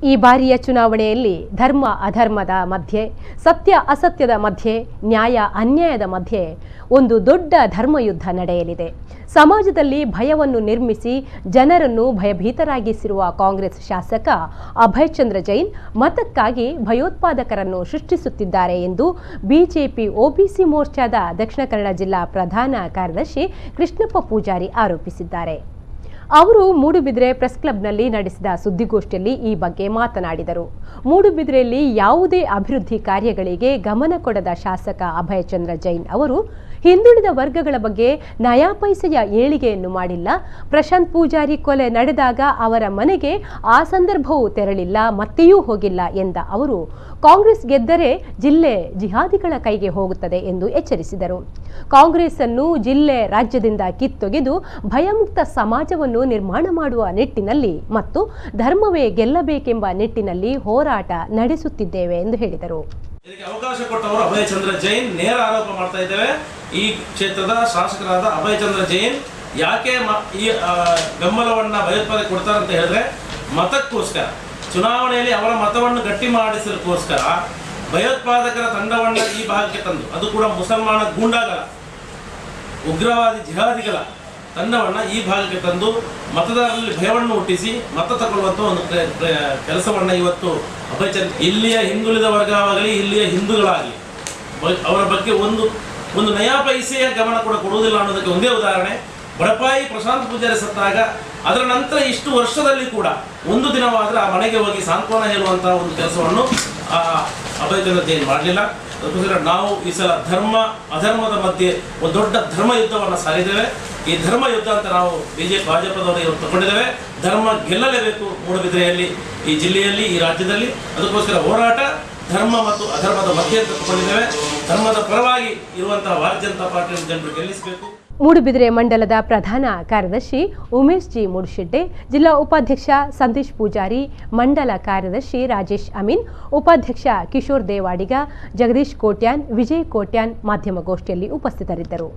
ಈ ಬಾರಿಯ ಚುನಾವಣೆಯಲ್ಲಿ ಧರ್ಮ ಅಧರ್ಮದ ಮಧ್ಯೆ, ಸತ್ಯ ಅಸತ್ಯದ ಮಧ್ಯೆ, ನ್ಯಾಯ ಅನ್ಯಾಯದ ಮಧ್ಯೆ ಒಂದು ದೊಡ್ಡ ಧರ್ಮಯುದ್ಧ ನಡೆಯಲಿದೆ. ಸಮಾಜದಲ್ಲಿ ಭಯವನ್ನು ನಿರ್ಮಿಸಿ ಜನರನ್ನು ಭಯಭೀತರಾಗಿಸಿರುವ ಕಾಂಗ್ರೆಸ್ ಶಾಸಕ ಅಭಯ್ ಚಂದ್ರ ಜೈನ್ ಮತಕ್ಕಾಗಿ ಭಯೋತ್ಪಾದಕರನ್ನು ಸೃಷ್ಟಿಸುತ್ತಿದ್ದಾರೆ ಎಂದು ಬಿಜೆಪಿ ಒಬಿಸಿ ಮೋರ್ಚಾದ ದಕ್ಷಿಣ ಕನ್ನಡ ಜಿಲ್ಲಾ ಪ್ರಧಾನ ಕಾರ್ಯದರ್ಶಿ ಕೃಷ್ಣಪ್ಪ ಪೂಜಾರಿ ಆರೋಪಿಸಿದ್ದಾರೆ. ಅವರು ಮೂಡುಬಿದಿರೆ ಪ್ರೆಸ್ ಕ್ಲಬ್ನಲ್ಲಿ ನಡೆಸಿದ ಸುದ್ದಿಗೋಷ್ಠಿಯಲ್ಲಿ ಈ ಬಗ್ಗೆ ಮಾತನಾಡಿದರು. ಮೂಡುಬಿದಿರೆಯಲ್ಲಿ ಯಾವುದೇ ಅಭಿವೃದ್ಧಿ ಕಾರ್ಯಗಳಿಗೆ ಗಮನ ಕೊಡದ ಶಾಸಕ ಅಭಯ್ ಚಂದ್ರ ಜೈನ್ ಅವರು ಹಿಂದುಳಿದ ವರ್ಗಗಳ ಬಗ್ಗೆ ನಯಾ ಪೈಸೆಯ ಏಳಿಗೆಯನ್ನು ಮಾಡಿಲ್ಲ. ಪ್ರಶಾಂತ್ ಪೂಜಾರಿ ಕೊಲೆ ನಡೆದಾಗ ಅವರ ಮನೆಗೆ ಆ ಸಂದರ್ಭವೂ ತೆರಳಿಲ್ಲ, ಮತ್ತೆಯೂ ಹೋಗಿಲ್ಲ ಎಂದ ಅವರು ಕಾಂಗ್ರೆಸ್ ಗೆದ್ದರೆ ಜಿಲ್ಲೆ ಜಿಹಾದಿಗಳ ಕೈಗೆ ಹೋಗುತ್ತದೆ ಎಂದು ಎಚ್ಚರಿಸಿದರು. ಕಾಂಗ್ರೆಸ್ ಅನ್ನು ಜಿಲ್ಲೆ ರಾಜ್ಯದಿಂದ ಕಿತ್ತೊಗೆದು ಭಯಮುಕ್ತ ಸಮಾಜವನ್ನು ನಿರ್ಮಾಣ ಮಾಡುವ ನಿಟ್ಟಿನಲ್ಲಿ ಮತ್ತು ಧರ್ಮವೇ ಗೆಲ್ಲಬೇಕೆಂಬ ನಿಟ್ಟಿನಲ್ಲಿ ಹೋರಾಟ ನಡೆಸುತ್ತಿದ್ದೇವೆ ಎಂದು ಹೇಳಿದರು. ಇದಕ್ಕೆ ಅವಕಾಶ ಕೊಟ್ಟವರು ಅಭಯ್ ಚಂದ್ರ ಜೈನ್ ನೇರ ಆರೋಪ ಮಾಡ್ತಾ ಇದ್ದೇವೆ. ಈ ಕ್ಷೇತ್ರದ ಶಾಸಕರಾದ ಅಭಯ್ ಚಂದ್ರ ಜೈನ್ ಯಾಕೆ ಈ ಬೆಂಬಲವನ್ನ ಭಯೋತ್ಪಾದನೆ ಕೊಡ್ತಾರೆ ಅಂತ ಹೇಳಿದ್ರೆ, ಮತಕ್ಕೋಸ್ಕರ, ಚುನಾವಣೆಯಲ್ಲಿ ಅವರ ಮತವನ್ನು ಗಟ್ಟಿ ಮಾಡಿಸಲಿಕ್ಕೋಸ್ಕರ ಭಯೋತ್ಪಾದಕರ ತಂಡವನ್ನ ಈ ಭಾಗಕ್ಕೆ ತಂದು, ಅದು ಕೂಡ ಮುಸಲ್ಮಾನ ಗೂಂಡಾಗಳ, ಉಗ್ರವಾದಿ ಜಿಹಾದಿಗಳ ತಂಡವನ್ನ ಈ ಭಾಗಕ್ಕೆ ತಂದು ಮತದಾರರಲ್ಲಿ ಭಯವನ್ನು ಹುಟ್ಟಿಸಿ ಮತ ತಗೊಳ್ಳುವಂಥ ಒಂದು ಕೆಲಸವನ್ನ ಇವತ್ತು ಅಭಯ್ ಚಂದ್ರ, ಇಲ್ಲಿಯ ಹಿಂದುಳಿದ ವರ್ಗವಾಗಲಿ, ಇಲ್ಲಿಯ ಹಿಂದೂಗಳಾಗಲಿ ಅವರ ಬಗ್ಗೆ ಒಂದು ನಯಾ ಪೈಸೆಯ ಗಮನ ಕೂಡ ಕೊಡುವುದಿಲ್ಲ ಅನ್ನೋದಕ್ಕೆ ಒಂದೇ ಉದಾಹರಣೆ. ಬಡಪಾಯಿ ಪ್ರಶಾಂತ್ ಪೂಜಾರಿ ಸತ್ತಾಗ ಅದರ ನಂತರ ಇಷ್ಟು ವರ್ಷದಲ್ಲಿ ಕೂಡ ಒಂದು ದಿನವಾದರೆ ಆ ಮನೆಗೆ ಹೋಗಿ ಸಾಂತ್ವನ ಹೇಳುವಂತಹ ಒಂದು ಕೆಲಸವನ್ನು ಅಭಯ್ ಚಂದ್ರ ಜೈನ್ ಮಾಡಲಿಲ್ಲ. ಅದಕ್ಕೋಸ್ಕರ ನಾವು ಈ ಸಲ ಧರ್ಮ ಅಧರ್ಮದ ಮಧ್ಯೆ ಒಂದು ದೊಡ್ಡ ಧರ್ಮ ಯುದ್ಧವನ್ನು ಸಾರಿದ್ದೇವೆ. ಈ ಧರ್ಮ ಯುದ್ಧ ಅಂತ ನಾವು ಭಾಜಪದವರು ಇವತ್ತು ತಗೊಂಡಿದ್ದೇವೆ. ಧರ್ಮ ಗೆಲ್ಲಲೇಬೇಕು ಮೂಡುಬಿದಿರೆಯಲ್ಲಿ, ಈ ಜಿಲ್ಲೆಯಲ್ಲಿ, ಈ ರಾಜ್ಯದಲ್ಲಿ. ಅದಕ್ಕೋಸ್ಕರ ಹೋರಾಟ ಧರ್ಮ ಮತ್ತು ಅಧರ್ಮದ ಮಧ್ಯೆ ಅಂತ ತಗೊಂಡಿದ್ದೇವೆ. ಧರ್ಮದ ಪರವಾಗಿ ಇರುವಂತಹ ಭಾರತೀಯ ಜನತಾ ಪಾರ್ಟಿಯನ್ನು ಜನರು ಗೆಲ್ಲಿಸಬೇಕು. ಮೂಡುಬಿದಿರೆ ಮಂಡಲದ ಪ್ರಧಾನ ಕಾರ್ಯದರ್ಶಿ ಉಮೇಶ್ ಜಿ ಮೂಡುಶೆಡ್ಡೆ, ಜಿಲ್ಲಾ ಉಪಾಧ್ಯಕ್ಷ ಸಂದೇಶ್ ಪೂಜಾರಿ, ಮಂಡಲ ಕಾರ್ಯದರ್ಶಿ ರಾಜೇಶ್ ಅಮೀನ್, ಉಪಾಧ್ಯಕ್ಷ ಕಿಶೋರ್ ದೇವಾಡಿಗ, ಜಗದೀಶ್ ಕೋಟ್ಯಾನ್, ವಿಜಯ್ ಕೋಟ್ಯಾನ್ ಮಾಧ್ಯಮಗೋಷ್ಠಿಯಲ್ಲಿ ಉಪಸ್ಥಿತರಿದ್ದರು.